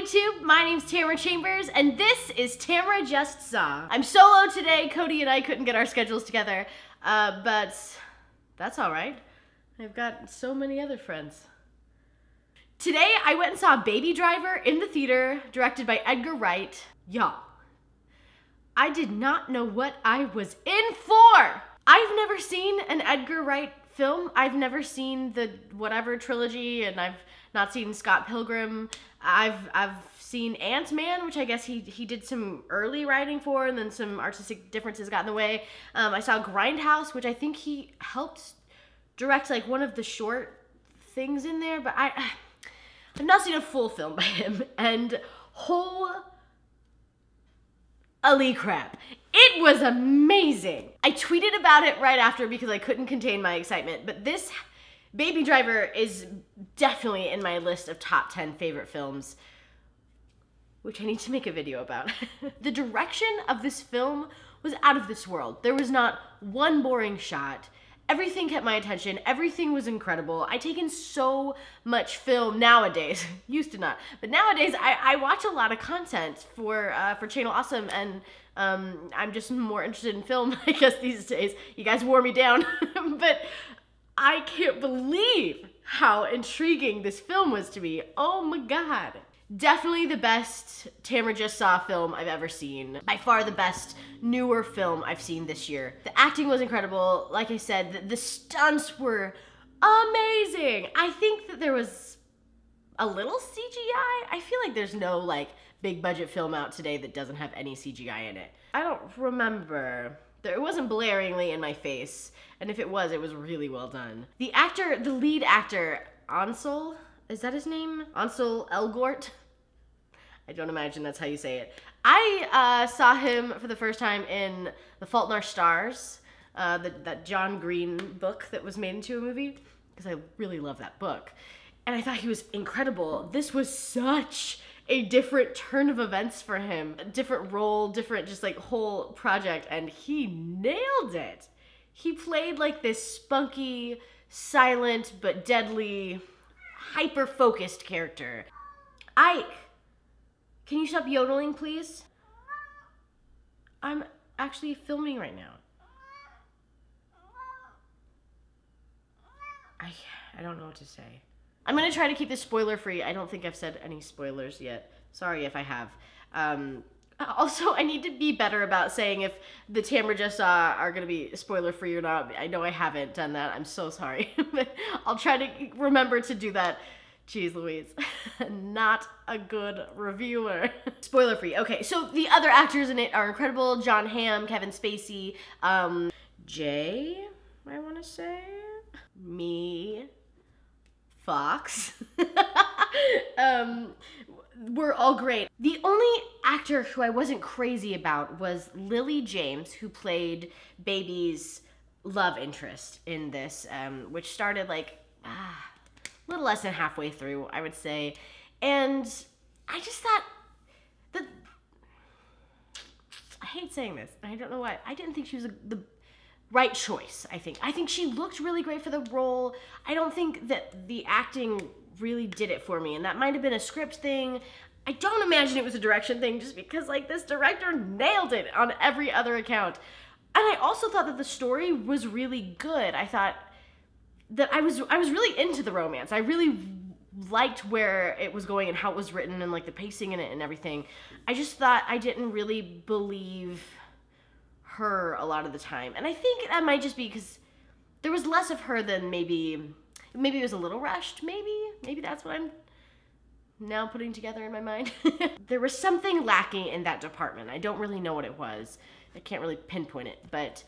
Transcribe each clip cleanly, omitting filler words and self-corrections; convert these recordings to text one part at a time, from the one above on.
YouTube, my name's Tamara Chambers, and this is Tamara Just Saw. I'm solo today. Cody and I couldn't get our schedules together, but that's all right. I've got so many other friends. Today, I went and saw Baby Driver in the theater, directed by Edgar Wright. Y'all, I did not know what I was in for. I've never seen an Edgar Wright film. I've never seen the whatever trilogy, and I've not seen Scott Pilgrim. I've seen Ant-Man, which I guess he did some early writing for, and then some artistic differences got in the way. I saw Grindhouse, which I think he helped direct like one of the short things in there, but I've not seen a full film by him, and holy crap, it was amazing. I tweeted about it right after because I couldn't contain my excitement, but this Baby Driver is definitely in my list of top 10 favorite films, which I need to make a video about. The direction of this film was out of this world. There was not one boring shot. Everything kept my attention. Everything was incredible. I take in so much film nowadays. Used to not, but nowadays I watch a lot of content for Channel Awesome, and I'm just more interested in film, I guess, these days. You guys wore me down, but I can't believe how intriguing this film was to me. Oh my God. Definitely the best Tamara Just Saw film I've ever seen. By far the best newer film I've seen this year. The acting was incredible. Like I said, the stunts were amazing. I think that there was a little CGI. I feel like there's no like big budget film out today that doesn't have any CGI in it. I don't remember. It wasn't blaringly in my face, and if it was really well done. The lead actor, Ansel, is that his name? Ansel Elgort? I don't imagine that's how you say it. I saw him for the first time in The Fault in Our Stars, that John Green book that was made into a movie, because I really love that book. And I thought he was incredible. This was such a different turn of events for him. A different role, different just like whole project, and he nailed it. He played like this spunky, silent, but deadly, hyper-focused character. Ike, can you stop yodeling, please? I'm actually filming right now. I don't know what to say. I'm gonna try to keep this spoiler-free. I don't think I've said any spoilers yet. Sorry if I have. Also, I need to be better about saying if the Tamara Just Saw are gonna be spoiler-free or not. I know I haven't done that. I'm so sorry. But I'll try to remember to do that. Jeez Louise, not a good reviewer. Spoiler-free. Okay, so the other actors in it are incredible. Jon Hamm, Kevin Spacey, Jay, I wanna say, me, Foxx. Were all great. The only actor who I wasn't crazy about was Lily James, who played Baby's love interest in this, which started like a little less than halfway through, I would say. And I just thought that, I hate saying this, I don't know why, I didn't think she was the right choice, I think. I think she looked really great for the role. I don't think that the acting really did it for me, and that might have been a script thing. I don't imagine it was a direction thing, just because like this director nailed it on every other account. And I also thought that the story was really good. I thought that I was really into the romance. I really liked where it was going and how it was written and like the pacing in it and everything. I just thought I didn't really believe her a lot of the time. And I think that might just be because there was less of her than maybe it was a little rushed, maybe that's what I'm now putting together in my mind. There was something lacking in that department. I don't really know what it was. I can't really pinpoint it, but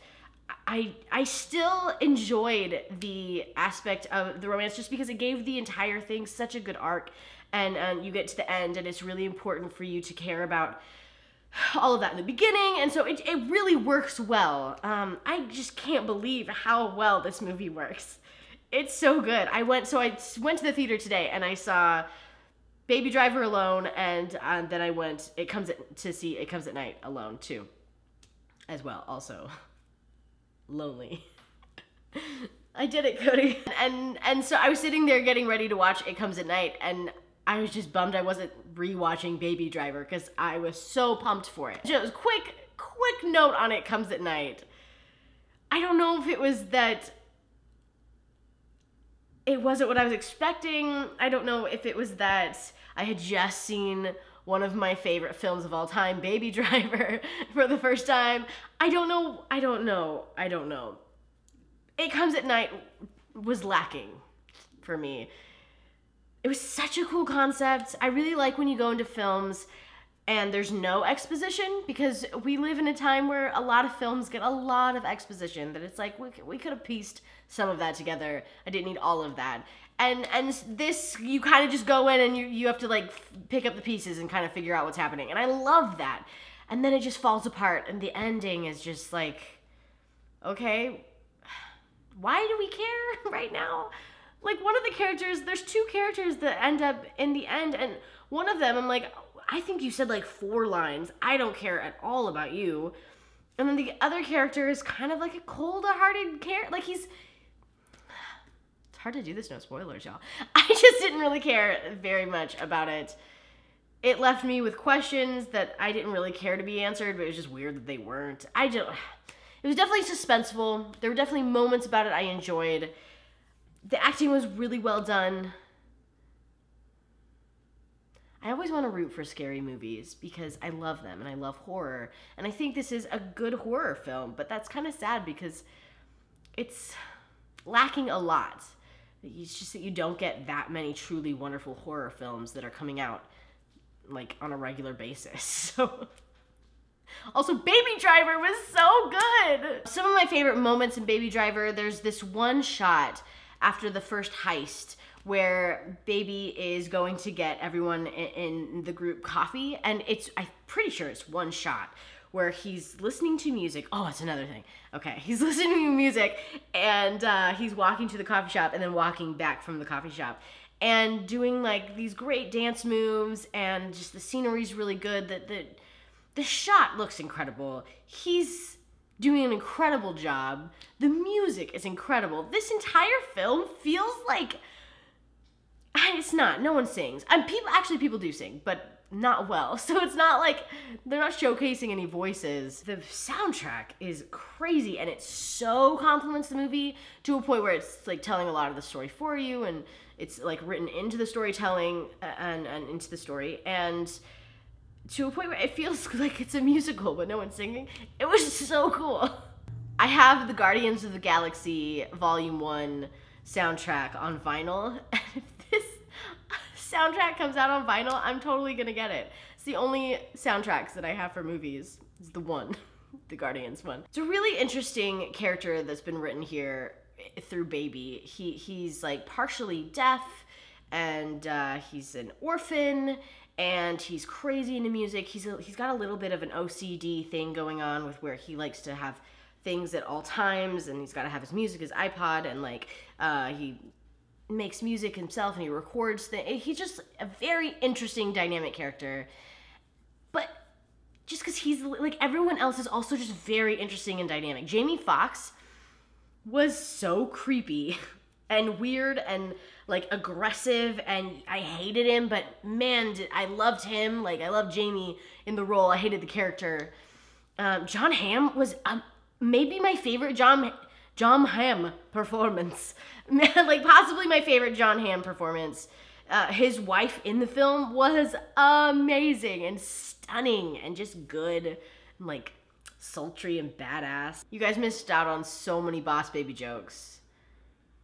I still enjoyed the aspect of the romance just because it gave the entire thing such a good arc, and you get to the end and it's really important for you to care about all of that in the beginning, and so it really works well. I just can't believe how well this movie works. It's so good. I went to the theater today and I saw Baby Driver alone, and then I went to see It Comes at Night alone too, as well. Also lonely. I did it, Cody. And so I was sitting there getting ready to watch It Comes at Night, and I was just bummed I wasn't rewatching Baby Driver because I was so pumped for it. Just quick note on It Comes at Night. I don't know if it was that it wasn't what I was expecting. I don't know if it was that I had just seen one of my favorite films of all time, Baby Driver, for the first time. I don't know. It Comes at Night was lacking for me. It was such a cool concept. I really like when you go into films and there's no exposition, because we live in a time where a lot of films get a lot of exposition, that it's like we could have pieced some of that together. I didn't need all of that. And this, you kind of just go in and you have to like pick up the pieces and kind of figure out what's happening. And I love that. And then it just falls apart and the ending is just like, okay, why do we care right now? Like, one of the characters, there's two characters that end up in the end, and one of them, I'm like, I think you said like 4 lines. I don't care at all about you. And then the other character is kind of like a cold-hearted character. Like, it's hard to do this, no spoilers, y'all. I just didn't really care very much about it. It left me with questions that I didn't really care to be answered, but it was just weird that they weren't. It was definitely suspenseful. There were definitely moments about it I enjoyed. The acting was really well done. I always want to root for scary movies because I love them and I love horror. And I think this is a good horror film, but that's kind of sad because it's lacking a lot. It's just that you don't get that many truly wonderful horror films that are coming out like on a regular basis. So also, Baby Driver was so good. Some of my favorite moments in Baby Driver, there's this one shot after the first heist where Baby is going to get everyone in the group coffee, and I'm pretty sure it's one shot where he's listening to music. Oh, it's another thing. Okay, he's listening to music, and he's walking to the coffee shop and then walking back from the coffee shop and doing like these great dance moves, and just the scenery's really good. The shot looks incredible. He's doing an incredible job. The music is incredible. This entire film feels like, it's not, no one sings. People do sing, but not well. So it's not like, they're not showcasing any voices. The soundtrack is crazy, and it so complements the movie to a point where it's like telling a lot of the story for you, and it's like written into the storytelling and into the story, and to a point where it feels like it's a musical, but no one's singing. It was so cool. I have the Guardians of the Galaxy Volume 1 soundtrack on vinyl, and if this soundtrack comes out on vinyl, I'm totally gonna get it. It's the only soundtracks that I have for movies. It's the one, the Guardians one. It's a really interesting character that's been written here through Baby. He's like partially deaf, and he's an orphan, and he's crazy into music. He's got a little bit of an OCD thing going on with where he likes to have things at all times, and he's got to have his music, his iPod, and like he makes music himself and he records things. He's just a very interesting dynamic character. But just because he's like everyone else is also just very interesting and dynamic. Jamie Foxx was so creepy and weird and like aggressive, and I hated him, but man, I loved him. Like, I loved Jamie in the role. I hated the character. Jon Hamm was maybe my favorite Jon Hamm performance. Like, possibly my favorite Jon Hamm performance. His wife in the film was amazing and stunning and just good and like sultry and badass. You guys missed out on so many Boss Baby jokes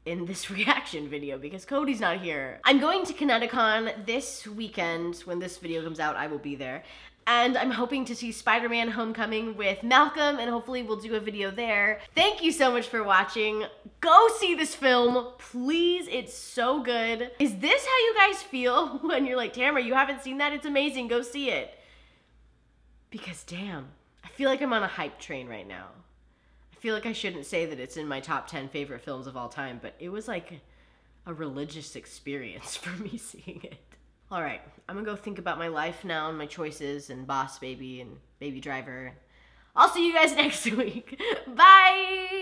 in this reaction video because Cody's not here. I'm going to Kineticon this weekend. When this video comes out, I will be there. And I'm hoping to see Spider-Man Homecoming with Malcolm, and hopefully we'll do a video there. Thank you so much for watching. Go see this film, please. It's so good. Is this how you guys feel when you're like, Tamara, you haven't seen that? It's amazing, go see it. Because damn, I feel like I'm on a hype train right now. I feel like I shouldn't say that it's in my top 10 favorite films of all time, but it was like a religious experience for me seeing it. All right, I'm gonna go think about my life now and my choices and Boss Baby and Baby Driver. I'll see you guys next week. Bye!